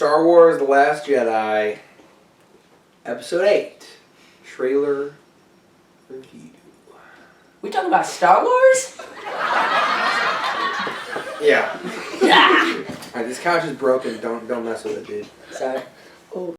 Star Wars The Last Jedi, Episode 8, trailer review. We talking about Star Wars? Yeah. Alright, this couch is broken. Don't mess with it, dude. Sorry. Oh.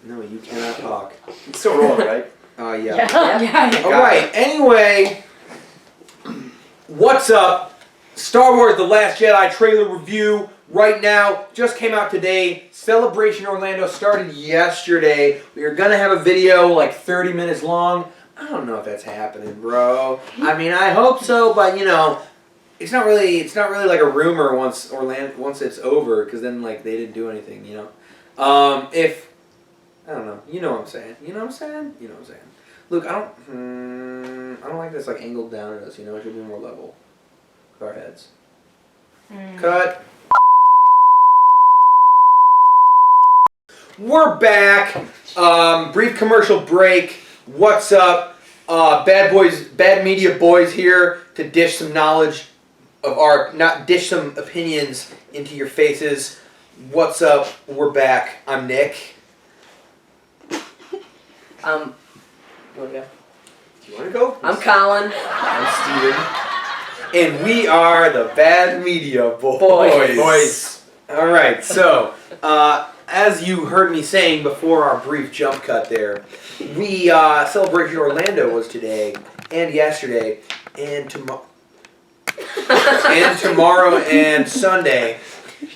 No, you cannot talk. It's still rolling, right? Yeah. Yeah. Alright, anyway, what's up? Star Wars The Last Jedi trailer review right now. Just came out today. Celebration Orlando started yesterday. We are going to have a video like 30 minutes long. I don't know if that's happening, bro. I mean, I hope so, but you know, it's not really like a rumor once it's over, because then like they didn't do anything, you know. I don't know. You know what I'm saying. You know what I'm saying? You know what I'm saying. Look, I don't like this like angled down at us, you know, it should be more level with our heads. Cut. We're back. Brief commercial break. What's up? Bad media boys here to dish some knowledge not dish some opinions into your faces. What's up? We're back. I'm Nick. You wanna go? Do you want to go? I'm Colin. I'm Steven. And we are the Bad Media Boys. Alright, so, as you heard me saying before our brief jump cut there, Celebration Orlando was today, and yesterday, and tomorrow, and Sunday.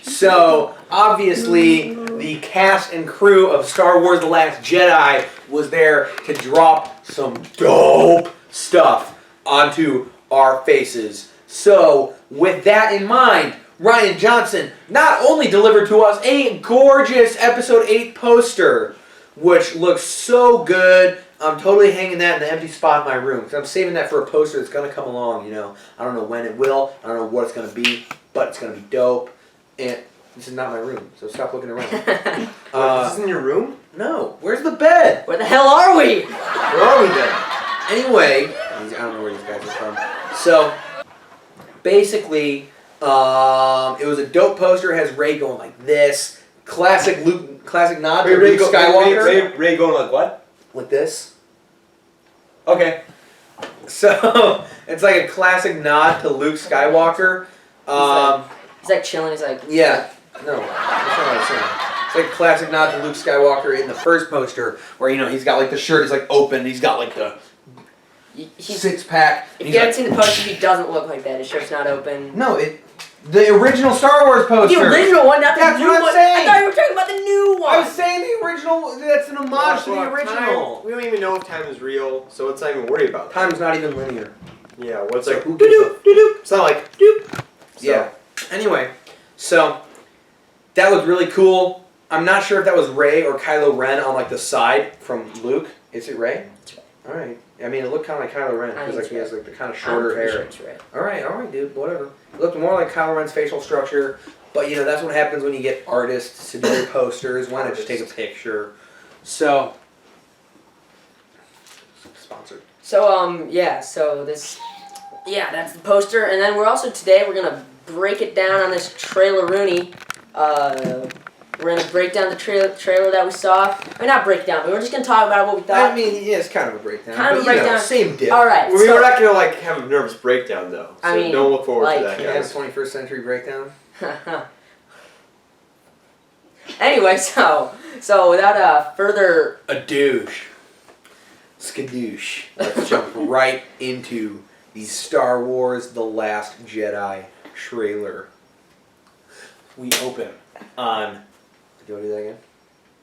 So, obviously, the cast and crew of Star Wars The Last Jedi was there to drop some dope stuff onto our faces. So, with that in mind, Rian Johnson not only delivered to us a gorgeous Episode 8 poster, which looks so good. I'm totally hanging that in the empty spot in my room, because I'm saving that for a poster that's going to come along, you know. I don't know when it will, I don't know what it's going to be, but it's going to be dope. And this is not my room, so stop looking around. This is in your room? No, where's the bed? Where the hell are we? Where are we then? Anyway, I don't know where these guys are from. So, basically, it was a dope poster. It has Rey going like this. Classic nod to Luke Skywalker. Ray going like what? Like this. Okay. So, it's like a classic nod to Luke Skywalker. He's like chilling. He's like, Yeah. No, that's not what I'm saying. It's like a classic nod to Luke Skywalker in the first poster, where, you know, he's got like the shirt is like open, and he's got like the six-pack. If you haven't seen the poster, he doesn't look like that. His shirt's not open. No, the original Star Wars poster. The original one, not the That's new what I'm one. saying. I thought you were talking about the new one. I was saying the original. That's an homage to the original. We don't even know if time is real, so let's not even worry about it. Time's not even linear. Yeah, what's So like who doo gives doo doo doo? It's not like doop. So. Yeah. Anyway, so that looked really cool. I'm not sure if that was Rey or Kylo Ren on like the side from Luke. Is it Rey? It's Rey. All right. I mean, it looked kind of like Kylo Ren because like he has like the kind of I'm shorter pretty hair. sure it's Rey. All right, dude. Whatever. It looked more like Kylo Ren's facial structure, but you know that's what happens when you get artists to do your posters. Why not just take a picture? So, sponsored. So that's the poster, and then we're gonna break it down on this trailer Rooney. We're gonna break down the trailer that we saw. I mean, not break down, but we're just gonna talk about what we thought. I mean, yeah, it's kind of a breakdown. Kind of a but, you know, breakdown. same dip. All right. We're not gonna like have a nervous breakdown though. So I mean, don't look forward like- to that, Yeah, guys. 21st century breakdown. Anyway, so without further A douche. Skadoosh. Let's jump right into the Star Wars The Last Jedi trailer. we open on. Do you want to do that again?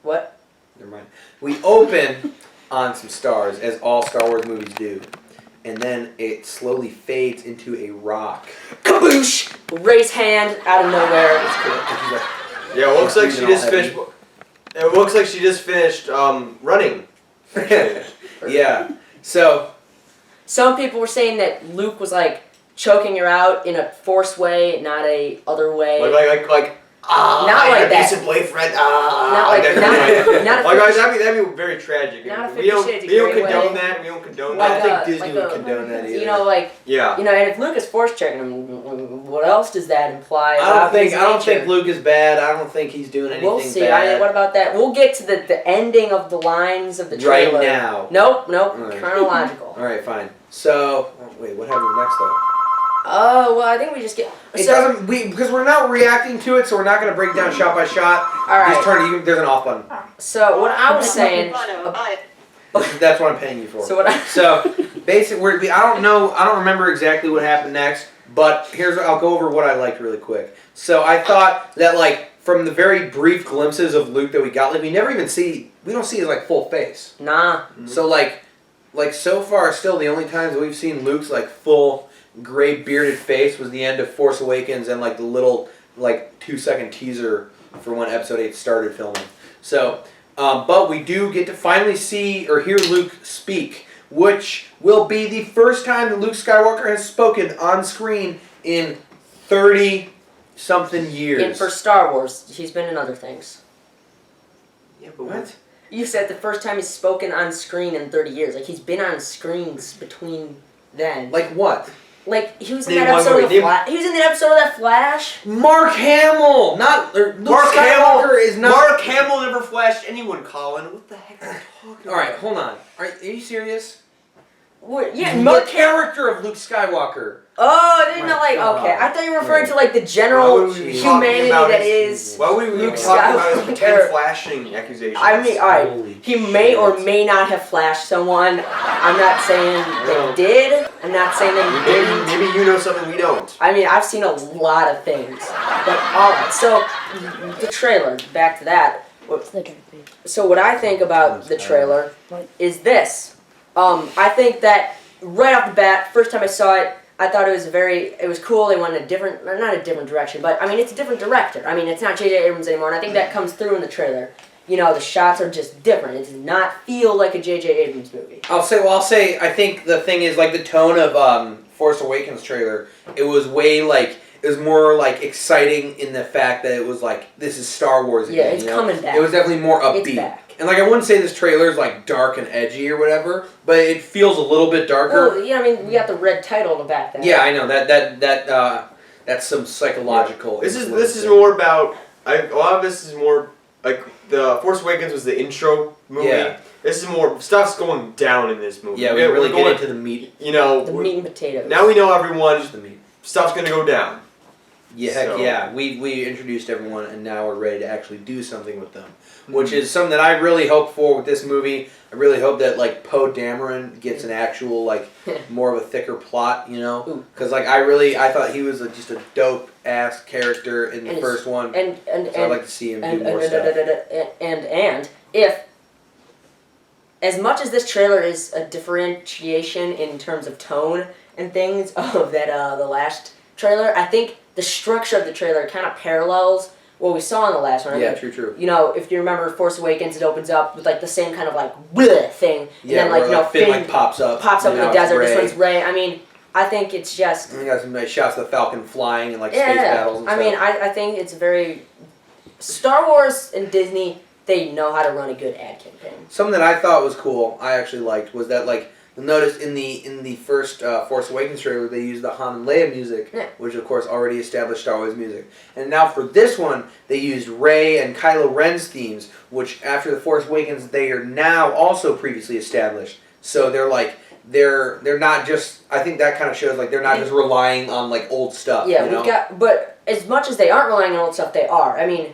What? Never mind. We open on some stars, as all Star Wars movies do, and then it slowly fades into a rock. Kaboosh! Ray's hand out of nowhere. It's cool. Yeah, it looks like she just finished. It looks like she just finished running. Yeah. So. Some people were saying that Luke was like choking her out in a forced way, not a other way. Like not like that. Abusive boyfriend. Not like not Like guys, that'd be very tragic. Not a We don't 50 Shades of Grey condone way. that. We don't condone I that. don't think Disney like would condone that either. You know, like Yeah. you know, and if Luke is force checking him, what else does that imply? I about his don't think nature? Luke is bad. I don't think he's doing anything We'll see. bad. What about that? We'll get to the ending of the lines of the trailer. Right now. Nope. Right. Chronological. All right, fine. So, wait, what happens next though? Oh, well, I think we just get. It doesn't. Because we're not reacting to it, so we're not going to break down shot by shot. All right. Just turn it. There's an off button. So what I was saying. That's what I'm paying you for. So basically, I don't know. I don't remember exactly what happened next. But I'll go over what I liked really quick. So I thought that like from the very brief glimpses of Luke that we got, like we don't see his like full face. Nah. Mm-hmm. So like so far, still the only times we've seen Luke's like full gray bearded face was the end of Force Awakens and like the little like 2-second teaser for when Episode 8 started filming. So, but we do get to finally see or hear Luke speak, which will be the first time that Luke Skywalker has spoken on screen in 30-something years. And for Star Wars, he's been in other things. Yeah, but What? You said the first time he's spoken on screen in 30 years. Like he's been on screens between then. Like what? Like he was in Name that one episode of movie. the Flash. He was in that episode of that Flash. Mark Hamill, not Luke Skywalker is not. Mark Hamill never flashed anyone, Colin. What the heck are you talking about? All right, hold on. Are you serious? What? Yeah, The Mark. character of Luke Skywalker. Oh, I didn't My know. Like, God. okay, I thought you were referring Right. to like the Why general would we be talking humanity about that his- is. Why would we be Luke talking about his Skywalker. pretend flashing accusations? I mean, all right. Holy He may or shit. may not have flashed someone. I'm not saying Well, they did. I'm not saying they didn't. Maybe you know something we don't. I mean, I've seen a lot of things. But all right, so the trailer. Back to that. So what I think about the trailer is this. I think that right off the bat, first time I saw it, I thought it was cool. They went in not a different direction, but I mean, it's a different director. I mean, it's not J.J. Abrams anymore, and I think that comes through in the trailer. You know, the shots are just different. It does not feel like a J.J. Abrams movie. I'll say, I think the thing is, like, the tone of Force Awakens trailer, it was more, like, exciting in the fact that it was, like, this is Star Wars again, Yeah, it's coming back. It was definitely more upbeat. It's back. And, like, I wouldn't say this trailer is, like, dark and edgy or whatever, but it feels a little bit darker. Well, yeah, I mean, we got the red title to back that. Yeah, I know. That's some psychological This is influence. more about. A lot of this is more like the Force Awakens was the intro movie. Yeah. This is more stuff's going down in this movie. Yeah, we really get into the meat. You know, The meat and potatoes. now we know everyone. Just the meat. Stuff's gonna go down. Yeah, heck So- yeah. We introduced everyone, and now we're ready to actually do something with them, which is something that I really hope for with this movie. I really hope that like Poe Dameron gets an actual like more of a thicker plot, you know, because like I thought he was just a dope ass character in the And first one, and so I'd like to see him do and, more and, stuff. and if as much as this trailer is a differentiation in terms of tone and things of that the last trailer, I think the structure of the trailer kind of parallels what we saw in the last one. I Yeah, mean, true. You know, if you remember Force Awakens, it opens up with like the same kind of like bleh thing, and Yeah, then like where, you know Finn Finn like pops up in the now it's desert. Rey. This one's Rey. I mean, I think it's just And we got some nice shots of the Falcon flying and like yeah. space battles and I stuff. mean, I think it's very Star Wars and Disney. They know how to run a good ad campaign. Something that I thought was cool, I actually liked, was that like you'll notice in the first Force Awakens trailer they used the Han and Leia music, Yeah. which of course already established Star Wars music, and now for this one they used Rey and Kylo Ren's themes, which after the Force Awakens they are now also previously established. So they're not just. I think that kind of shows like they're not just relying on like old stuff. Yeah, you know? we've got. But as much as they aren't relying on old stuff, they are. I mean,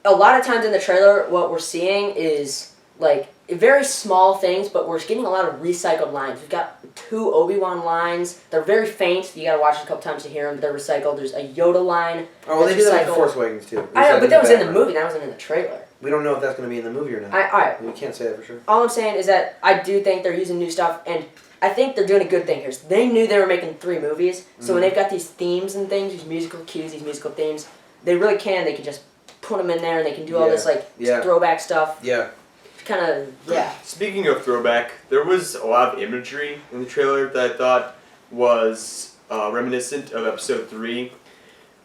a lot of times in the trailer, what we're seeing is like very small things, but we're getting a lot of recycled lines. We've got 2 Obi-Wan lines. They're very faint. You gotta watch it a couple times to hear them, but they're recycled. There's a Yoda line. Oh, well, they that's did that with recycled. The Force Awakens too. I know, but that was in the background. movie. That wasn't in the trailer. We don't know if that's going to be in the movie or not. Alright. We can't say that for sure. All I'm saying is that I do think they're using new stuff, and I think they're doing a good thing here. So they knew they were making 3 movies, so when they've got these themes and things, these musical cues, these musical themes, they really can. They can just put them in there, and they can do all this throwback stuff. Yeah. Kind of, yeah. Speaking of throwback, there was a lot of imagery in the trailer that I thought was reminiscent of Episode 3.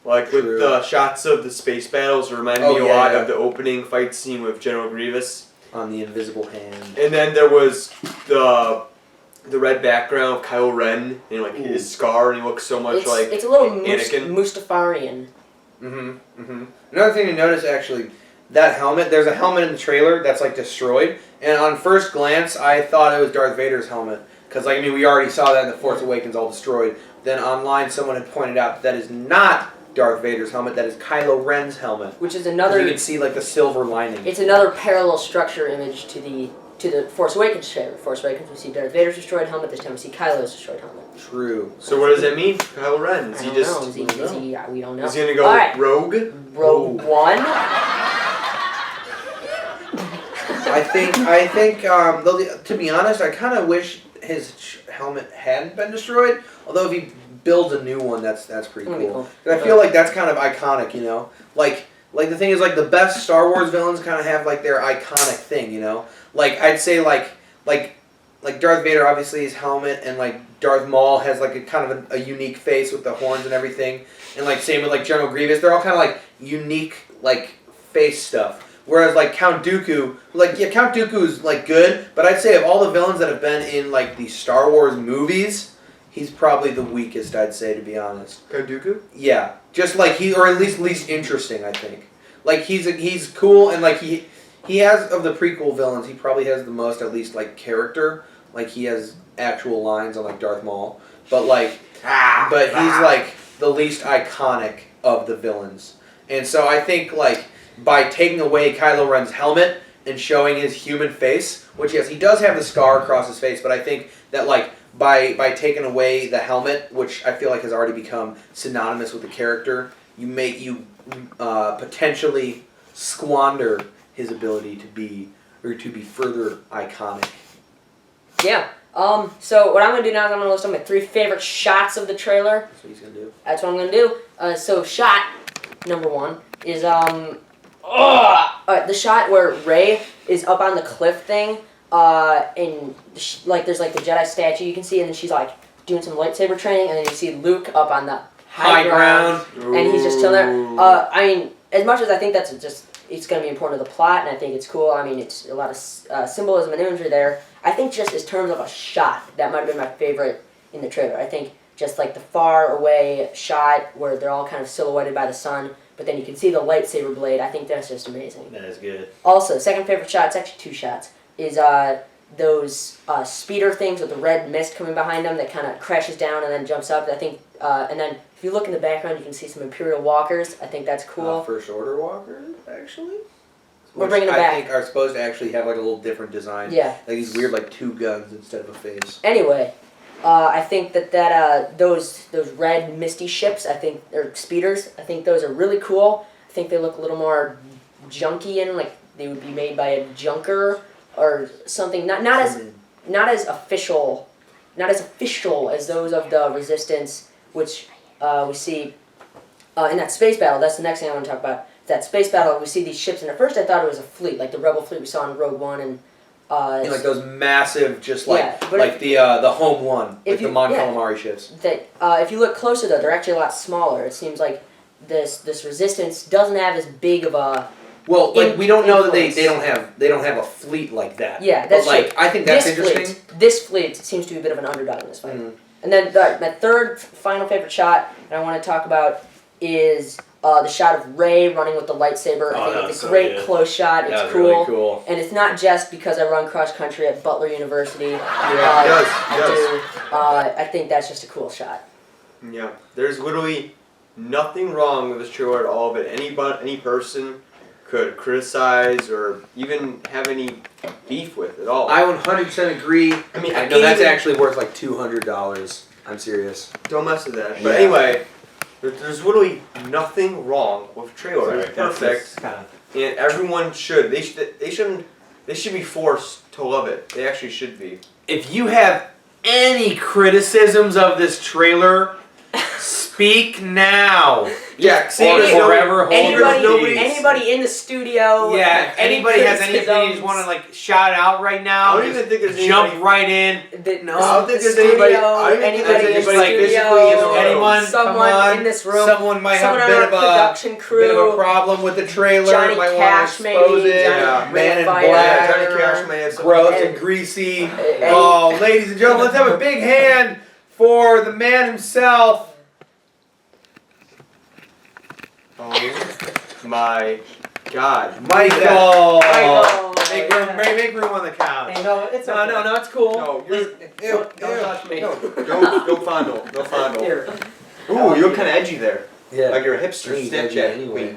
Like with True. the shots of the space battles reminded me a lot of the opening fight scene with General Grievous. On the invisible hand. And then there was the red background of Kylo Ren and like his scar, and he looks so much like it's a little Anakin. Mustafarian. Another thing to notice, actually, that helmet. There's a helmet in the trailer that's like destroyed, and on first glance, I thought it was Darth Vader's helmet because, like, I mean, we already saw that in the Force Awakens, all destroyed. Then online, someone had pointed out that is not Darth Vader's helmet. That is Kylo Ren's helmet. Which is another. You can see like the silver lining. It's another parallel structure image to the Force Awakens trailer. Force Awakens, we see Darth Vader's destroyed helmet. This time we see Kylo's destroyed helmet. True. So what does that mean? Kylo Ren? Is I he don't just? know. Is he, we don't know. Is he gonna go All right. rogue? Rogue One. I think. Though, to be honest, I kind of wish his helmet hadn't been destroyed. Although if he builds a new one, that's pretty cool. I feel like that's kind of iconic, you know. Like the thing is, like, the best Star Wars villains kind of have like their iconic thing, you know. Like I'd say like Darth Vader, obviously his helmet, and like Darth Maul has like a kind of a unique face with the horns and everything, and like same with like General Grievous. They're all kind of like unique like face stuff. Whereas like Count Dooku, Count Dooku's like good, but I'd say of all the villains that have been in like the Star Wars movies, he's probably the weakest, I'd say, to be honest. Count Dooku? Yeah, just like or at least interesting, I think. Like he's cool, and like he has, of the prequel villains, he probably has the most, at least, like, character. Like he has actual lines on like Darth Maul, but he's like the least iconic of the villains. And so I think like by taking away Kylo Ren's helmet and showing his human face, which yes, he does have the scar across his face, but I think that like by taking away the helmet, which I feel like has already become synonymous with the character, you potentially squander his ability to be further iconic. Yeah. So what I'm gonna do now is I'm gonna list my 3 favorite shots of the trailer. That's what he's gonna do. That's what I'm gonna do. So shot number 1 is the shot where Rey is up on the cliff thing, and there's like the Jedi statue you can see, and then she's like doing some lightsaber training, and then you see Luke up on the high ground, and he's just chilling there. I mean, as much as I think that's it's going to be important to the plot, and I think it's cool. I mean, it's a lot of symbolism and imagery there. I think just in terms of a shot, that might have been my favorite in the trailer. I think just like the far away shot where they're all kind of silhouetted by the sun, but then you can see the lightsaber blade. I think that's just amazing. That is good. Also, second favorite shot, it's actually 2 shots, is those speeder things with the red mist coming behind them that kind of crashes down and then jumps up. I think, and then if you look in the background, you can see some Imperial walkers. I think that's cool. First Order walkers, actually. We're bringing them back. I think are supposed to actually have like a little different design. Yeah. Like these weird like 2 guns instead of a face. Anyway, I think that those red misty ships, I think, or speeders, I think those are really cool. I think they look a little more junky-y, like they would be made by a junker or something. Not as official as those of the Resistance, which we see in that space battle. That's the next thing I want to talk about. That space battle, we see these ships, and at first I thought it was a fleet, like the Rebel fleet we saw in Rogue One, and like those massive, just like yeah, like the Home One, like the Mon Calamari ships. That if you look closer though, they're actually a lot smaller. It seems like this Resistance doesn't have as big of a we don't know that they don't have a fleet like that. Yeah, that's but, true. I think that's interesting. This fleet seems to be a bit of an underdog in this fight. Mm. And then my third final favorite shot that I want to talk about is the shot of Rey running with the lightsaber. I think it's a great close shot. It's cool. Really cool. And it's not just because I run cross country at Butler University. I think that's just a cool shot. Yeah, there's literally nothing wrong with this trailer at all, but any person could criticize or even have any beef with at all. I 100% agree. I mean, I know that's actually worth like $200. I'm serious. Don't mess with that. But Yeah. anyway, there's literally nothing wrong with a trailer. Sorry, It's perfect, kind of. and everyone should. They should be forced to love it. They actually should be. If you have any criticisms of this trailer, speak now. Yeah, see, Or there's forever hold your peace. Anybody in the studio. Yeah, if anybody has anything you criticisms, just want to like shout out right now, I don't even think there's jump anybody- right in. No, I don't think the there's studio, anybody- I don't think anybody there's in the anybody studio, physically in the room. anyone, someone come on. in this room, Someone might have someone a on bit our of a production crew, problem with the trailer. Johnny might Cash want to expose maybe, it. Johnny Man in Fire. Black. Johnny Cash may have some. Gross And- and greasy. and- Oh, ladies and gentlemen, let's have a big hand for the man himself. Oh my God. Michael. Michael. Make room on the couch. Hey, no, it's No, okay. no, it's cool. No, you're, Don't touch me. don't fondle. Don't fondle. Here. Ooh, you're kind of edgy there. Yeah. Like you're a hipster Snapchat. Anyway.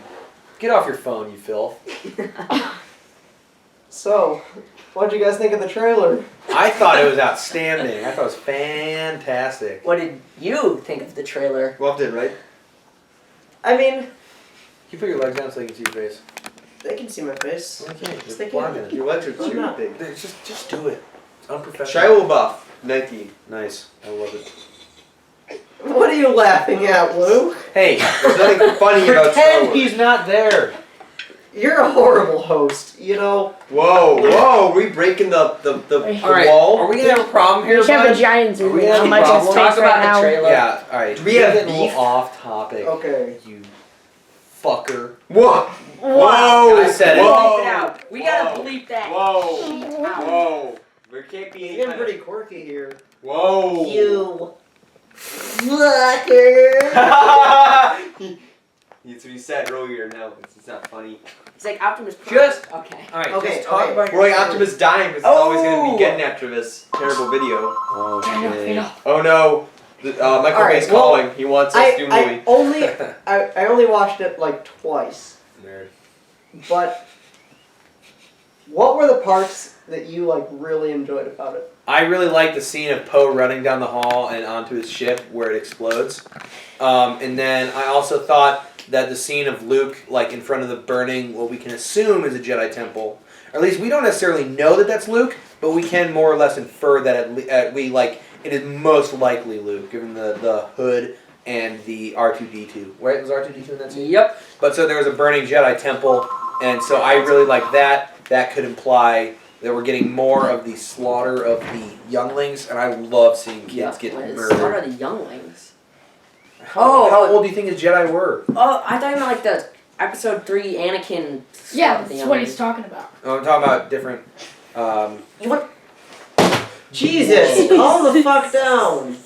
Get off your phone, you filth. So, what'd you guys think of the trailer? I thought it was outstanding. I thought it was fantastic. What did you think of the trailer? Loved it, right? I mean, You put your legs down so they can see your face. they can see my face. Why can't Yes, they you? can. Blocking it. Your legs are I'm too not. big. Just do it. It's unprofessional. Shia LaBeouf, Nike. Nice. I love it. What are you laughing at, Luke? Hey, There's nothing funny about Star pretend Wars. he's not there. You're a horrible host, you know? Whoa, we breaking the All right. wall? Are we gonna have a problem here, We should have a bud? giant Are we zoom gonna on have a Michael's problem? face Talk about right now. the trailer. Yeah. All right. Do we have We're getting a beef? little off topic. Okay. You fucker. Whoa! Wow. Whoa! I said it. Whoa! Bleep it out. We gotta Whoa. bleep that. Whoa! Whoa! There can't be It's any getting kind of... pretty quirky here. Whoa! You fucker! That's what he said earlier. Now it's not funny. It's like Optimus Prime. Just- okay. All right. Okay, Just talk okay. about We're your like Optimus dying because it's always going to Oh! be getting after this terrible video. Oh shit. Oh no! Michael Alright, Bay's well, calling. He wants us to do a movie. I only watched it like twice. Nerd. But what were the parts that you like really enjoyed about it? I really like the scene of Poe running down the hall and onto his ship where it explodes. And then I also thought that the scene of Luke, like in front of the burning, what we can assume is a Jedi temple, or at least we don't necessarily know that that's Luke, but we can more or less infer that it is most likely Luke, given the hood and the R2-D2. Right? Was R2-D2 in that scene? Yep. But so there was a burning Jedi temple, and so I really like that. That could imply that we're getting more of the slaughter of the younglings, and I love seeing kids get What murdered. are the younglings? How old do you think his Jedi were? Oh, I thought you meant like the episode 3 Anakin. Yeah, the that's what younglings. he's talking about. Oh, I'm talking about different. You want? Jesus, calm the fuck down.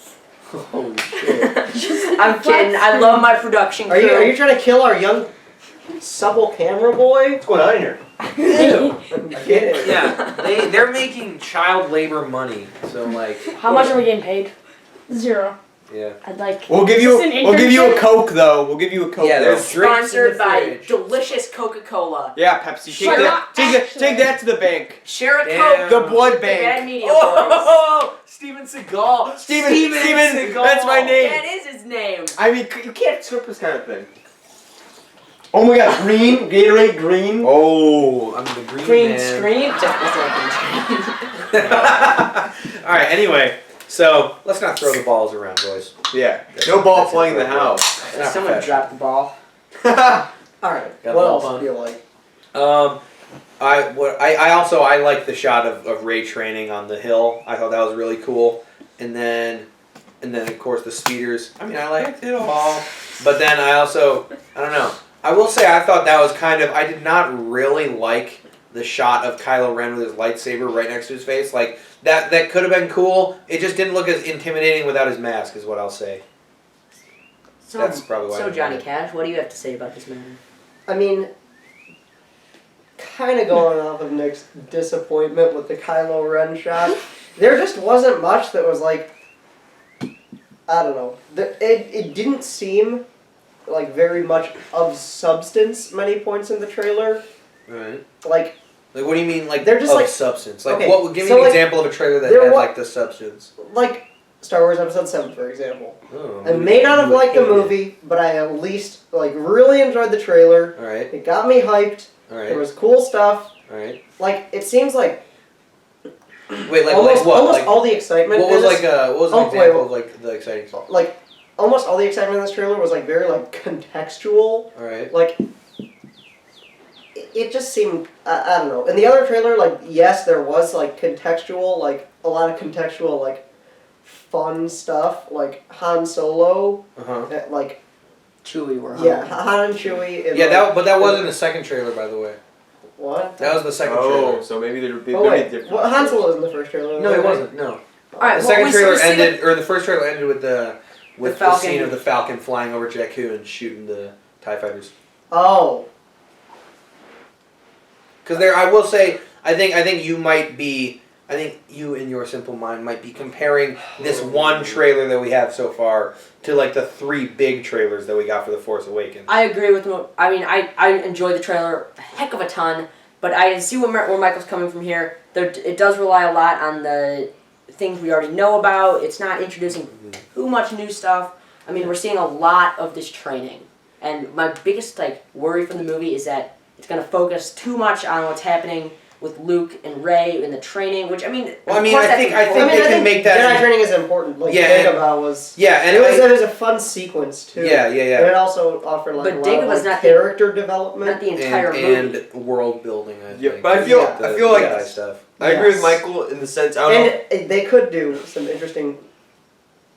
Holy shit! I'm kidding. I love my production crew. Are you trying to kill our young supple camera boy? What's going on here? I'm kidding. Yeah, they're making child labor money. So like, How much are we getting paid? 0. yeah. I'd like. We'll give Is you. this an We'll give you a internship? Coke though. We'll give you a Coke. Yeah, though. there's drinks in Sponsored the by fridge. delicious Coca-Cola. Yeah, Pepsi. Take Shut that. up, Take that. actually. Take that to the bank. Share a Damn. Coke. The blood The Bad bank. Media Boys. Oh, Steven Seagal. Steven. Seagal. That's my name. That is his name. I mean, you can't script this kind of thing. Oh my God, green Gatorade, green. Oh, I'm the green man. Screen. Just All right. Anyway, so let's not throw the balls around, boys. Yeah. No ball That's flying in the inappropriate. house. It's not Someone professional. dropped the ball. Alright, Got what a ball else bun. do you like? I like the shot of Rey training on the hill. I thought that was really cool. And then of course the speeders. I mean, I liked it all. But then I don't know. I will say I thought that was I did not really like the shot of Kylo Ren with his lightsaber right next to his face. Like that could have been cool. It just didn't look as intimidating without his mask, is what I'll say. So, That's probably why I So didn't Johnny like it. Cash, what do you have to say about this matter? I mean, kind of going off of Nick's disappointment with the Kylo Ren shot, there just wasn't much that was like, I don't know. It didn't seem like very much of substance many points in the trailer. Right. Like Like, what do you mean, like, They're just of like- substance? Like, okay, what would give me so, an like, example of a trailer that there had, wa- like, the substance? Star Wars Episode 7, for example. Oh, I may not have you liked the hated it. movie, but I at least like really enjoyed the trailer. Alright, It got me hyped. There alright, was cool stuff. alright. Like it seems like Wait, like, almost like what? almost Like, all the excitement. what was, in this, what was an Oh, wait, example what- of, like, the exciting stuff? like almost all the excitement in this trailer was like very like contextual. Alright. Like it just seemed I don't know. In the other trailer, like yes, there was like contextual, like a lot of contextual, like fun stuff, like Han Solo, Uh-huh. like Chewie were yeah, Han and Chewie. And, Yeah, like, but that wasn't the second trailer, by the way. what? That was the second Oh, trailer. so maybe they're Oh wait, different. well, Han Solo was in the first trailer. No, right? it wasn't. No. Alright, The well, second we trailer see the- ended, or the first trailer ended with the Falcon. scene of the Falcon flying over Jakku and shooting the TIE fighters. Oh, Because there, I will say, I think you might be, I think you in your simple mind might be comparing this one trailer that we have so far to like the 3 big trailers that we got for The Force Awakens. I agree with him. I mean, I enjoyed the trailer a heck of a ton, but I see where Michael's coming from here. It does rely a lot on the things we already know about. It's not introducing too much new stuff. I mean, we're seeing a lot of this training, and my biggest like worry from the movie is that it's going to focus too much on what's happening with Luke and Rey in the training. Which I mean, Well, I of mean, course I that's think- I important. think they can make that- Jedi training is important. Like Yeah, and- Dagobah was. Yeah, and It was a fun sequence too. yeah, And yeah, it also offered like But a lot Dagobah's of like, not the- character development. not the entire movie. and world building. I Yeah, think. but I feel like Jedi stuff. I agree with Yes. Michael in the sense. I don't know. And they could do some interesting.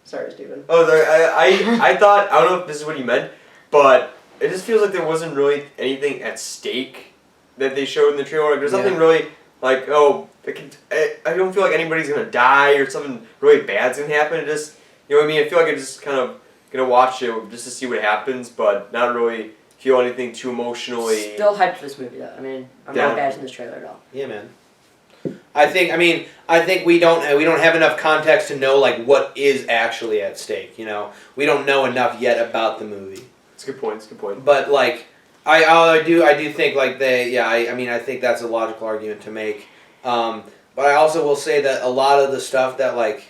Sorry, Steven. Oh, I thought I don't know if this is what he meant, but it just feels like there wasn't really anything at stake that they showed in the trailer. Like, there's Yeah. nothing really like I don't feel like anybody's gonna die or something really bad's gonna happen. It just you know what I mean. I feel like I just kind of gonna watch it just to see what happens, but not really feel anything too emotionally. Still hyped for this movie though. I mean, I'm Yeah. not bashing this trailer at all. Yeah, man. I think we don't have enough context to know like what is actually at stake. You know, we don't know enough yet about the movie. It's a good point. It's a good point. But like, I do think like I think that's a logical argument to make. But I also will say that a lot of the stuff that like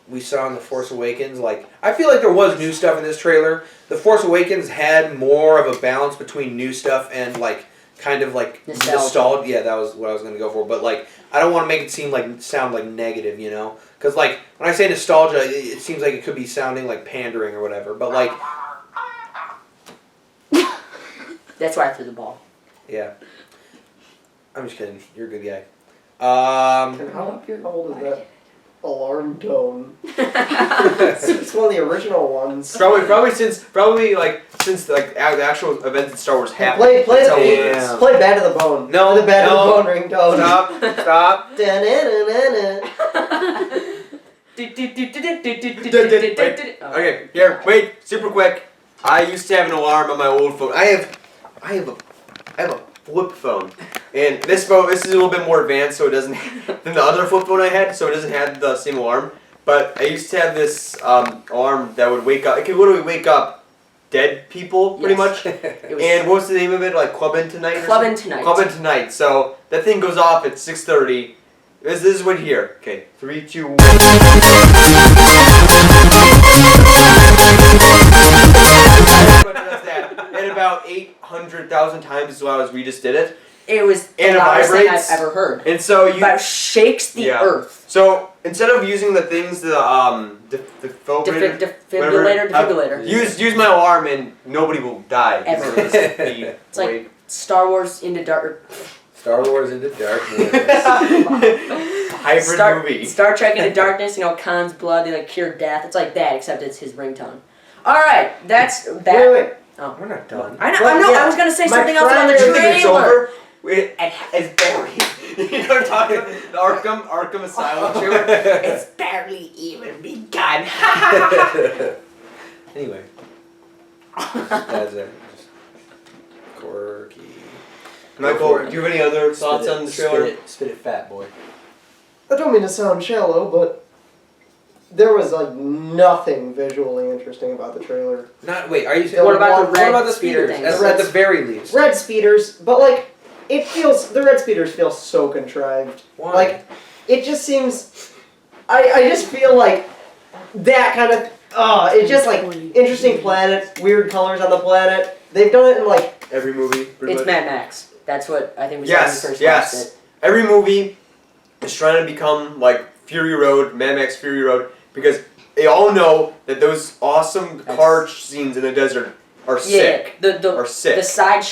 we saw in The Force Awakens, like I feel like there was new stuff in this trailer. The Force Awakens had more of a balance between new stuff and like kind of like nostalgia. Yeah, that was what I was gonna go for. But like, I don't want to make it sound like negative, you know? Because like when I say nostalgia, it seems like it could be sounding like pandering or whatever. But like, That's why I threw the ball. yeah, I'm just kidding. You're a good guy. And how old is that alarm tone? It's one of the original ones. Probably since like the actual events in Star Wars happened. Play That's how old it Damn. is. Play Bad to the Bone. No, Play the Bad no. to the Bone ringtone. Stop. Da-na-na-na. Okay, here, wait, super quick. I used to have an alarm on my old phone. I have a flip phone, and this phone is a little bit more advanced, so it doesn't than the other flip phone I had, so it doesn't have the same alarm. But I used to have this alarm that would wake up. It could literally wake up dead people, pretty Yes. much. It was And what's the name of it? Like Club In Tonight? Or Club In something? Tonight. Club In Tonight. So that thing goes off at 6:30. This is what here. Okay, 3, 2, 1. Everybody does that. And about 800,000 times as well as we just did it. It was And the it loudest thing I've vibrates. ever heard. And so you. But shakes the Yeah. earth. So instead of using the things, the defibrillator, Defibrillator. use my alarm and nobody will die. Ever. It'll just be It's like Star Wars Into Dark. Star Wars Into Darkness. hybrid movie. Star Trek Into Darkness. You know, Khan's blood. They like cure death. It's like that, except it's his ringtone. All right, that's that. Wait. We're not done. I know. Well, I know. yeah. I was gonna say My something else about the primary- You think it's trailer. over? It's barely. You know what I'm talking about? The Arkham Asylum trailer. It's barely even begun. Anyway. That's it. Just quirky. Michael, do you have any other thoughts on the trailer? Spit it fat, boy. I don't mean to sound shallow, but there was like nothing visually interesting about the trailer. Not wait. Are you? What about the red What about the speeder speeders? things? At the very least. Red speeders, but like the red speeders feel so contrived. Why? Like it just seems. I just feel like that kind of. It's just like interesting planets, weird colors on the planet. They've done it in like Every movie. pretty It's much. Mad Max. That's what I think we said when we Yes, first watched yes. it. Every movie is trying to become like Fury Road, Mad Max Fury Road, because they all know that those awesome car scenes in the desert are sick. The Are sick. the side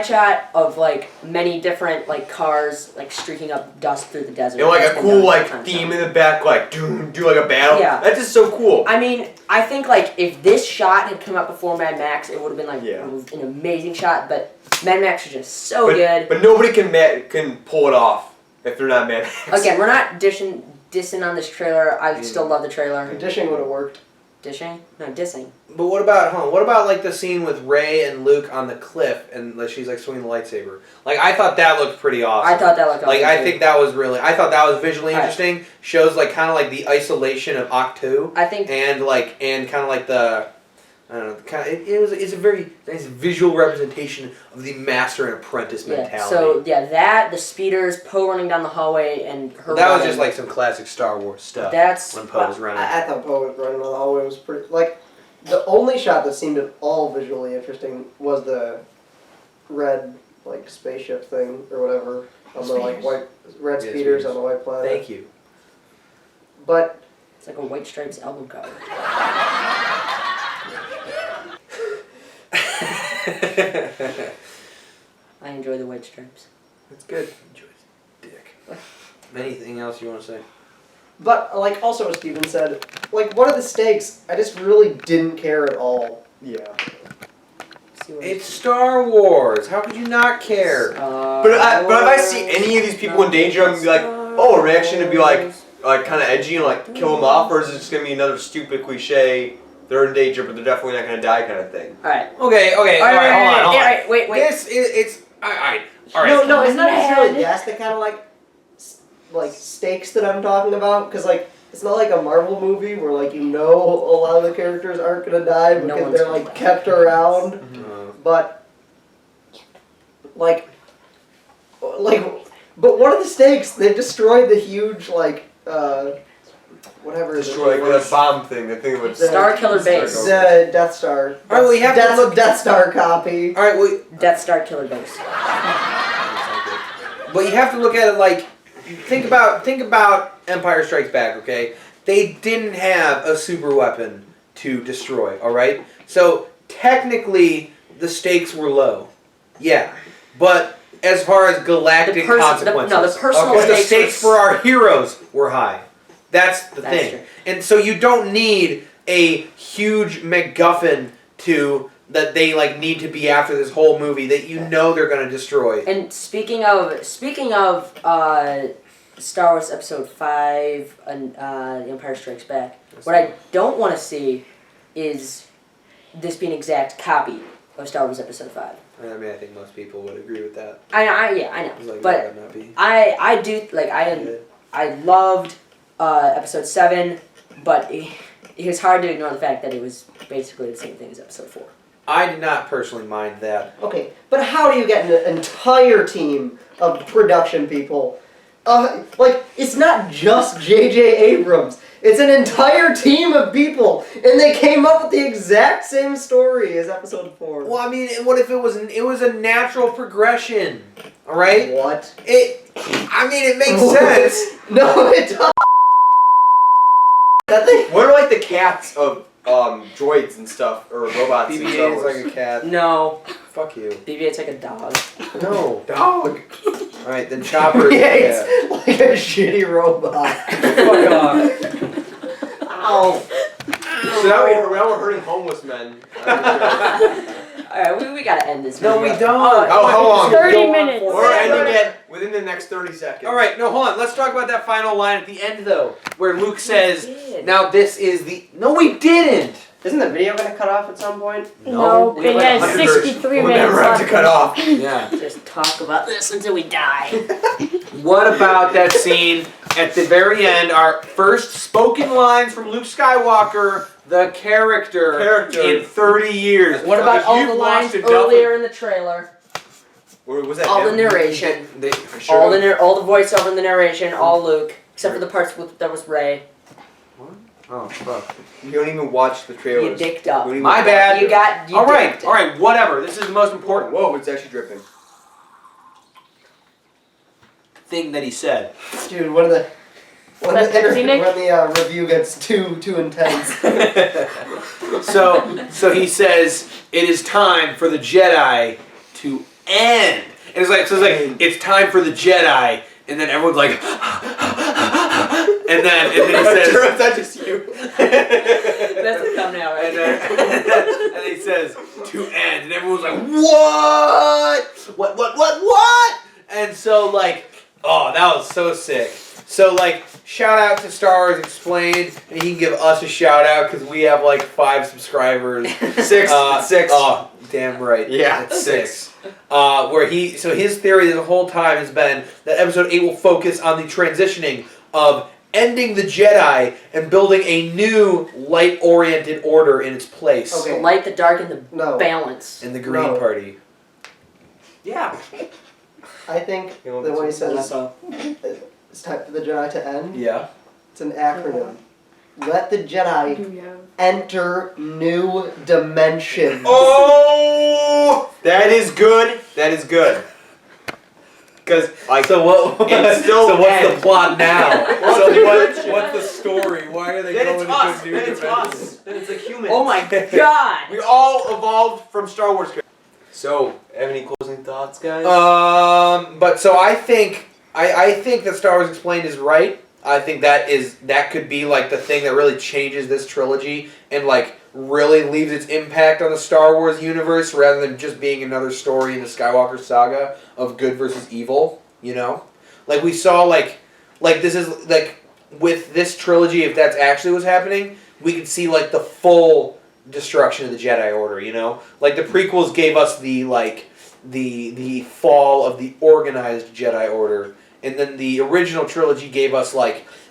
shot of like many different like cars like streaking up dust through the desert. And like That's a been cool done like times theme now. in the back, like do like a battle. Yeah. That's just so cool. I mean, I think like if this shot had come out before Mad Max, it would have been like Yeah. an amazing shot. But Mad Max is just so but, good. But nobody can pull it off if they're not Mad Max. Again, we're not dissing on this trailer. I still love the trailer. dishing would have worked. Dishing? No, dissing. But what about What about like the scene with Rey and Luke on the cliff and like, she's like swinging the lightsaber? Like I thought that looked pretty awesome. I thought that looked awesome. Like I too. think that was really. I thought that was visually Alright. interesting. Shows like kind of like the isolation of Octo I think and kind of like the. I don't know. It's a very nice visual representation of the master and apprentice mentality. So yeah, the speeders, Poe running down the hallway, and her. that was running. just like some classic Star Wars stuff. That's when Poe was running. I thought Poe was running on the hallway was pretty. Like, the only shot that seemed at all visually interesting was the red, like, spaceship thing or whatever on the like white red Yeah, speeders speeders. on the white planet. Thank you. But It's like a White Stripes album cover. I enjoy the White Stripes. That's good. Enjoy his dick. Anything else you want to say? But like also as Steven said, like what are the stakes? I just really didn't care at all. Yeah. See what It's Star Wars. How could you not care? But if I see any of these people in danger, I'm gonna be like, oh, a reaction to be like kind of edgy and like kill them off, or is it just gonna be another stupid cliche? They're in danger, but they're definitely not gonna die kind of thing. Alright. Okay. All right. Hold on. Hold on. Alright, wait. This is it's all right. All right. No, it's not necessarily Mad. that's the kind of like stakes that I'm talking about because like it's not like a Marvel movie where like a lot of the characters aren't gonna die No because one's they're gonna like die. kept around. But but what are the stakes? They destroyed the huge whatever Destroy like that bomb thing. The thing with Star Killer Base. the Death Star. All right, we have to That's look- a Death Star copy. All right. Well, Death Star Killer Base. but you have to look at it like think about Empire Strikes Back. Okay, they didn't have a super weapon to destroy. All right, so technically the stakes were low. Yeah, but as far as galactic consequences, the personal but the stakes stakes were- for our heroes were high. That's the That's thing. true. And so you don't need a huge MacGuffin that they like need to be after this whole movie that you know they're gonna destroy. And speaking of Star Wars Episode 5 and The Empire Strikes Back, what I don't want to see is this be an exact copy of Star Wars Episode 5. I mean, I think most people would agree with that. I know, It's like, but that would not be I do like good. I loved Episode 7, but it was hard to ignore the fact that it was basically the same thing as Episode 4. I did not personally mind that. Okay, but how do you get an entire team of production people? It's not just J.J. Abrams. It's an entire team of people, and they came up with the exact same story as Episode 4. Well, I mean, what if it was a natural progression? All right. What? I mean, it makes sense. No, it doesn't. That thing. What are like the cats of droids and stuff or robots? in Star BB-8 is Wars? like a cat. No, Fuck you. BB-8's like a dog. No. Dog. All right, then Chopper. Yeah, is a it's like a shitty robot. cat. Fuck off. Ow. So now we're hurting homeless men. Alright, we gotta end this. No, we video. don't. Oh, how long? 30 minutes. We're ending it within the next 30 seconds. All right, no, hold on. Let's talk about that final line at the end, though, where Luke says, We did. "Now this is the." No, we didn't. Isn't the video gonna cut off at some point? No, we have it like has 100 63 We'll minutes never have left. to cut off. Yeah. Just talk about this until we die. What about that scene at the very end, our first spoken lines from Luke Skywalker, the character. In 30 years. What about If all you've the lines watched enough earlier in the trailer? Or was that All the him? narration. Sure. All the voiceover in the narration, all Luke, except for the parts that was Ray. Oh, fuck. You don't even watch the You trailers. dicked up. You don't even My watch bad. it. You Alright, dicked. alright, whatever. This is the most important Whoa, it's actually dripping. thing that he said. Dude, when the review gets too intense. So he says, it is time for the Jedi to end. And it's time for the Jedi, and then everyone's like, and then he says, Is that just you? That's the thumbnail, right? and he says, to end, and everyone's like, what? And so oh, that was so sick. So shout out to Star Wars Explained, and he can give us a shout out because we have 5 subscribers. 6. 6. Oh, damn right. Yeah, it's 6. His theory the whole time has been that episode 8 will focus on the transitioning of ending the Jedi and building a new light-oriented order in its place. Okay. The light, the dark, and the balance. In the Green Party. Yeah. I think that when he says it's time for the Jedi to end, Yeah. it's an acronym. Let the Jedi enter new dimensions. Oh! That is good. That is good. Because what's the plot now? What's the story? Why are they Then going it's into us. new Then it's dimensions? us. Then it's like humans. Oh my god! We all evolved from Star Wars. So, have any closing thoughts, guys? But so I think that Star Wars Explained is right. I think that could be the thing that really changes this trilogy and really leaves its impact on the Star Wars universe rather than just being another story in the Skywalker saga of good versus evil, you know? We saw this is with this trilogy, if that's actually what's happening, we could see the full destruction of the Jedi Order, you know? The prequels gave us the fall of the organized Jedi Order, and then the original trilogy gave us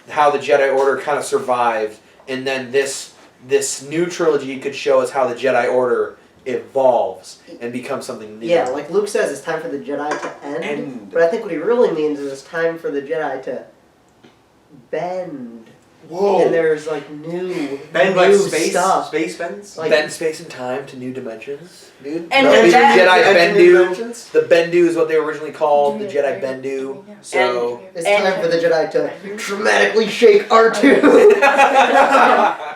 how the Jedi Order kind of survived, and then this new trilogy could show us how the Jedi Order evolves and becomes something new. Yeah, Luke says it's time for the Jedi to end. But I think what he really means is it's time for the Jedi to bend. Whoa. And there's new space stuff. Space bends? Bend space and time to new dimensions, dude. And the Jedi Bendu. Bendu. The Bendu is what they were originally called, the Jedi Bendu. So It's time for the Jedi to dramatically shake R2.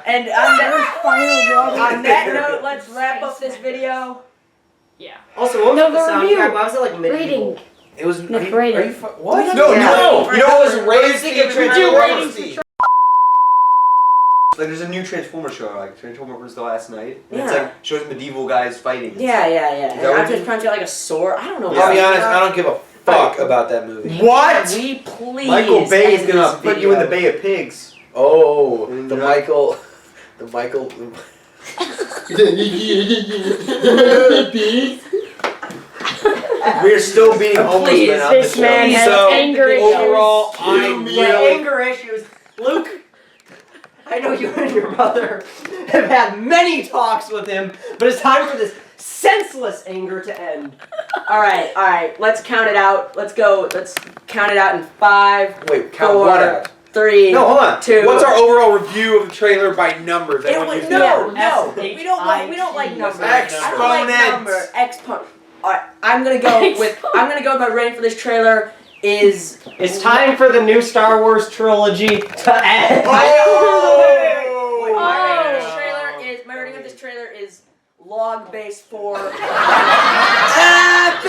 And on that note, let's wrap up this video. Yeah. Also, what was No, the the review. soundtrack? Why was it medieval? Rating. it was. Nick, Are you, rating. are you what? No, Yeah. no! You know what was raised Rating in it. Transformers? There's a new Transformer show, Transformers the Last Night. And Yeah. it's shows medieval guys fighting. Yeah. that And what I'm you- just trying to get a sword. I don't know. I'll be honest. I don't give a fuck about that movie. What? We please. Michael Bay is end gonna this put you in the video. Bay of Pigs. Oh, And the you're Michael. The Michael. We're still beating homeless Please, men out the this man show. has So, anger issues. overall, I Yeah, really. anger issues. Luke, I know you and your brother have had many talks with him, but it's time for this senseless anger to end. All right. Let's count it out. Let's go. Let's count it out in 5, Wait, count 4, what out? 3, No, hold on. 2. What's our overall review of the trailer by numbers? It Everyone was, use no, numbers. no. We don't like numbers. Exponents. I don't like numbers. Exponent. All right. I'm gonna go with my rating for this trailer is. It's time for the new Star Wars trilogy to end. My rating of this trailer is log base 4. Happy